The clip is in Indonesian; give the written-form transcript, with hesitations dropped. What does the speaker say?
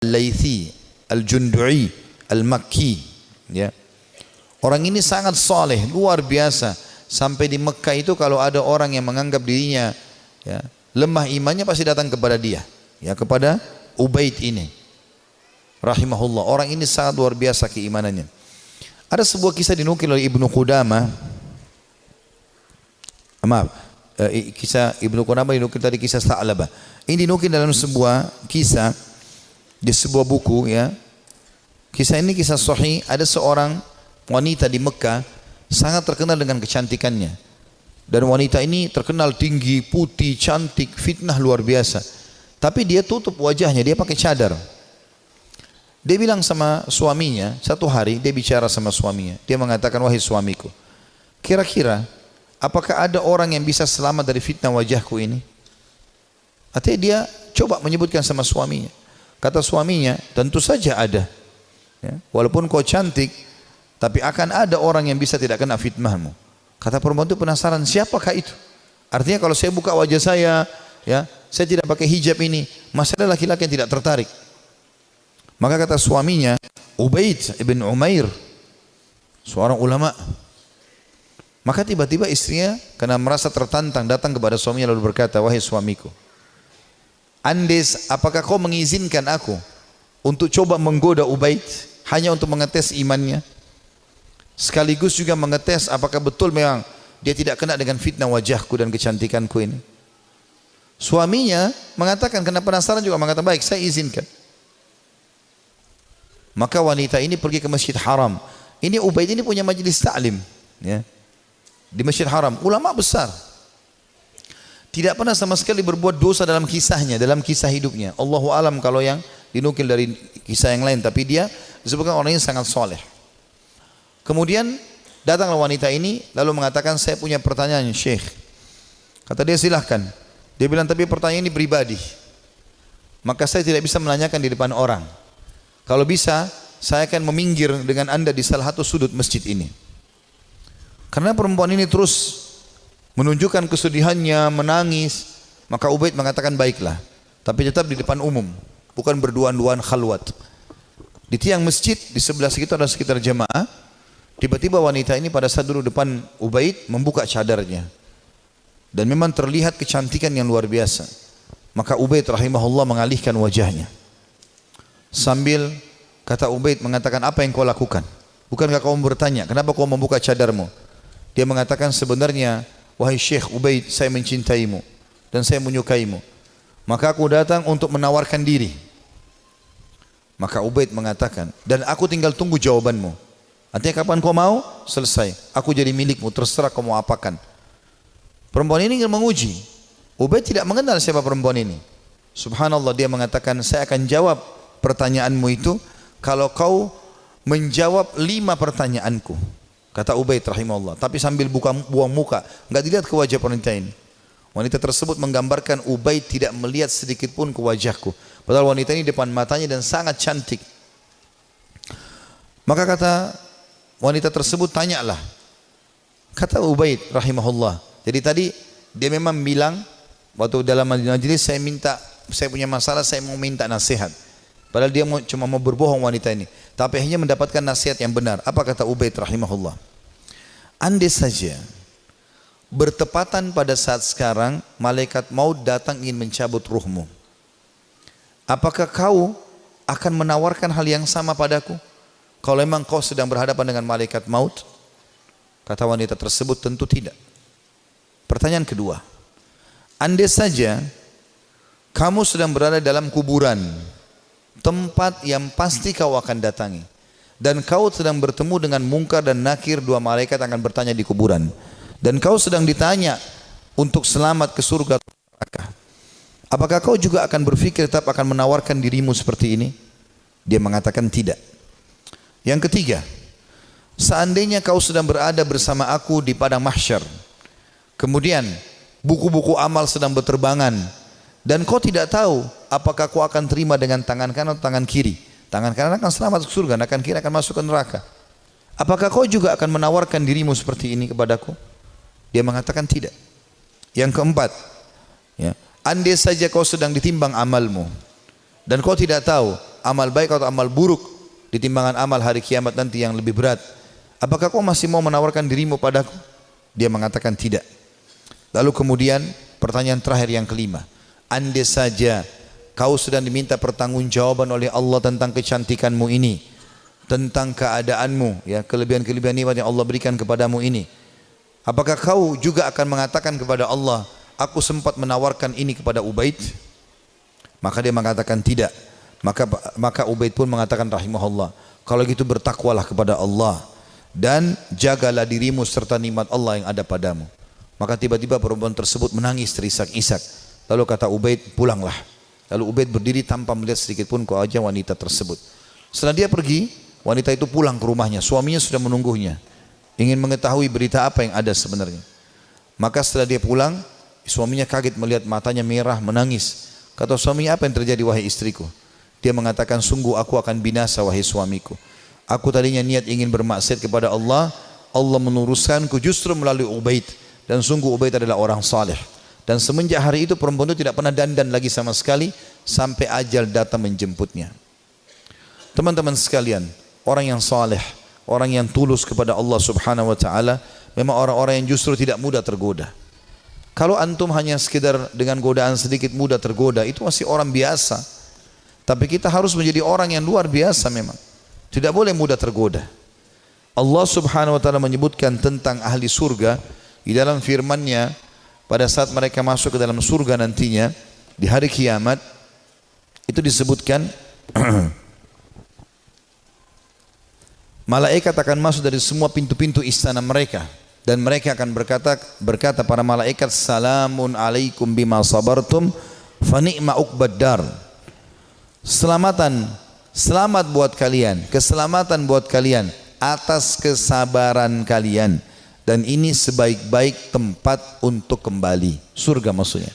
Al-Laythi Al-Jundu'i Al-Makki, ya. Orang ini sangat saleh, luar biasa. Sampai di Mekah itu kalau ada orang yang menganggap dirinya, ya, lemah imannya, pasti datang kepada dia, ya, kepada Ubaid ini rahimahullah. Orang ini sangat luar biasa keimanannya. Ada sebuah kisah dinukil oleh Ibnu Qudamah. Kisah Ibnu Qudamah dinukil tadi, kisah Tha'labah. Ini dinukil dalam sebuah kisah di sebuah buku, ya. Kisah ini kisah sahih. Ada seorang wanita di Mekah sangat terkenal dengan kecantikannya, dan wanita ini terkenal tinggi, putih, cantik, fitnah luar biasa. Tapi dia tutup wajahnya, dia pakai cadar. Dia bilang sama suaminya, satu hari dia bicara sama suaminya, dia mengatakan, wahai suamiku, kira-kira apakah ada orang yang bisa selamat dari fitnah wajahku ini? Artinya dia coba menyebutkan sama suaminya. Kata suaminya, tentu saja ada, ya, walaupun kau cantik, tapi akan ada orang yang bisa tidak kena fitnahmu. Kata perempuan itu penasaran, siapakah itu? Artinya kalau saya buka wajah saya, ya, saya tidak pakai hijab ini, masih ada laki-laki yang tidak tertarik. Maka kata suaminya, Ubaid ibn Umair, seorang ulama. Maka tiba-tiba istrinya karena merasa tertantang datang kepada suaminya lalu berkata, wahai suamiku, Andes, apakah kau mengizinkan aku untuk coba menggoda Ubaid hanya untuk mengetes imannya, sekaligus juga mengetes apakah betul memang dia tidak kena dengan fitnah wajahku dan kecantikanku ini? Suaminya mengatakan, karena penasaran juga mengatakan, baik, saya izinkan. Maka wanita ini pergi ke Masjid Haram. Ini Ubaid ini punya majelis ta'lim, ya, di Masjid Haram, ulama besar. Tidak pernah sama sekali berbuat dosa dalam kisahnya, dalam kisah hidupnya. Allahu alam kalau yang dinukil dari kisah yang lain, tapi dia disebutkan orang ini sangat soleh. Kemudian datanglah wanita ini lalu mengatakan, saya punya pertanyaan Syekh. Kata dia, silahkan. Dia bilang, tapi pertanyaan ini pribadi, maka saya tidak bisa menanyakan di depan orang. Kalau bisa saya akan meminggir dengan anda di salah satu sudut masjid ini. Karena perempuan ini terus menunjukkan kesedihannya, menangis. Maka Ubaid mengatakan, baiklah, tapi tetap di depan umum, bukan berduaan-duaan khalwat. Di tiang masjid di sebelah situ ada sekitar jemaah. Tiba-tiba wanita ini pada saat duduk depan Ubaid membuka cadarnya, dan memang terlihat kecantikan yang luar biasa. Maka Ubaid rahimahullah mengalihkan wajahnya sambil kata Ubaid mengatakan, apa yang kau lakukan? Bukankah kau bertanya, kenapa kau membuka cadarmu? Dia mengatakan, sebenarnya wahai Syekh Ubaid, saya mencintaimu dan saya menyukaimu, maka aku datang untuk menawarkan diri. Maka Ubaid mengatakan, dan aku tinggal tunggu jawabanmu. Artinya kapan kau mau, selesai, aku jadi milikmu, terserah kau mau apakan. Perempuan ini ingin menguji. Ubaid tidak mengenal siapa perempuan ini. Subhanallah, dia mengatakan, saya akan jawab pertanyaanmu itu kalau kau menjawab 5 pertanyaanku. Kata Ubaid rahimahullah, tapi sambil buang muka, enggak dilihat ke wajah wanita ini. Wanita tersebut menggambarkan Ubaid tidak melihat sedikit pun ke wajahku, padahal wanita ini depan matanya dan sangat cantik. Maka kata wanita tersebut, tanyalah. Kata Ubaid rahimahullah, jadi tadi dia memang bilang waktu dalam majelis, saya punya masalah, saya mau minta nasihat. Padahal dia cuma mau berbohong wanita ini, tapi akhirnya mendapatkan nasihat yang benar. Apa kata Ubaid rahimahullah? Andai saja bertepatan pada saat sekarang malaikat maut datang ingin mencabut ruhmu, apakah kau akan menawarkan hal yang sama padaku kalau memang kau sedang berhadapan dengan malaikat maut? Kata wanita tersebut, tentu tidak. Pertanyaan kedua, andai saja kamu sedang berada dalam kuburan, tempat yang pasti kau akan datangi, dan kau sedang bertemu dengan Munkar dan Nakir, 2 malaikat akan bertanya di kuburan, dan kau sedang ditanya untuk selamat ke surga atau neraka, apakah kau juga akan berpikir tetap akan menawarkan dirimu seperti ini? Dia mengatakan tidak. Yang ketiga, seandainya kau sedang berada bersama aku di padang mahsyar, kemudian buku-buku amal sedang berterbangan, dan kau tidak tahu apakah kau akan terima dengan tangan kanan atau tangan kiri. Tangan kanan akan selamat ke surga, tangan kiri akan masuk ke neraka. Apakah kau juga akan menawarkan dirimu seperti ini kepadaku? Dia mengatakan tidak. Yang keempat, ya, andai saja kau sedang ditimbang amalmu dan kau tidak tahu amal baik atau amal buruk di timbangan amal hari kiamat nanti yang lebih berat. Apakah kau masih mau menawarkan dirimu padaku? Dia mengatakan tidak. Lalu kemudian pertanyaan terakhir yang kelima. Andai saja kau sedang diminta pertanggungjawaban oleh Allah tentang kecantikanmu ini, tentang keadaanmu, ya, kelebihan-kelebihan nikmat yang Allah berikan kepadamu ini. Apakah kau juga akan mengatakan kepada Allah, aku sempat menawarkan ini kepada Ubaid? Maka dia mengatakan tidak. Maka Ubaid pun mengatakan rahimahullah, kalau gitu bertakwalah kepada Allah dan jagalah dirimu serta nikmat Allah yang ada padamu. Maka tiba-tiba perempuan tersebut menangis terisak-isak. Lalu kata Ubaid, pulanglah. Lalu Ubaid berdiri tanpa melihat sedikit pun ke wajah wanita tersebut. Setelah dia pergi, wanita itu pulang ke rumahnya. Suaminya sudah menunggunya, ingin mengetahui berita apa yang ada sebenarnya. Maka setelah dia pulang, suaminya kaget melihat matanya merah, menangis. Kata suaminya, apa yang terjadi wahai istriku? Dia mengatakan, sungguh aku akan binasa wahai suamiku. Aku tadinya niat ingin bermaksiat kepada Allah, Allah meluruskanku justru melalui Ubaid. Dan sungguh Ubaid adalah orang saleh. Dan semenjak hari itu perempuan itu tidak pernah dandan lagi sama sekali sampai ajal datang menjemputnya. Teman-teman sekalian, orang yang saleh, orang yang tulus kepada Allah Subhanahu wa taala memang orang-orang yang justru tidak mudah tergoda. Kalau antum hanya sekedar dengan godaan sedikit mudah tergoda, itu masih orang biasa. Tapi kita harus menjadi orang yang luar biasa memang. Tidak boleh mudah tergoda. Allah Subhanahu wa taala menyebutkan tentang ahli surga di dalam firman-Nya pada saat mereka masuk ke dalam surga nantinya di hari kiamat, itu disebutkan malaikat akan masuk dari semua pintu-pintu istana mereka dan mereka akan berkata para malaikat, salamun alaikum bima sabartum fa ni'ma uqbad dar. Selamat buat kalian, keselamatan buat kalian atas kesabaran kalian. Dan ini sebaik-baik tempat untuk kembali. Surga maksudnya.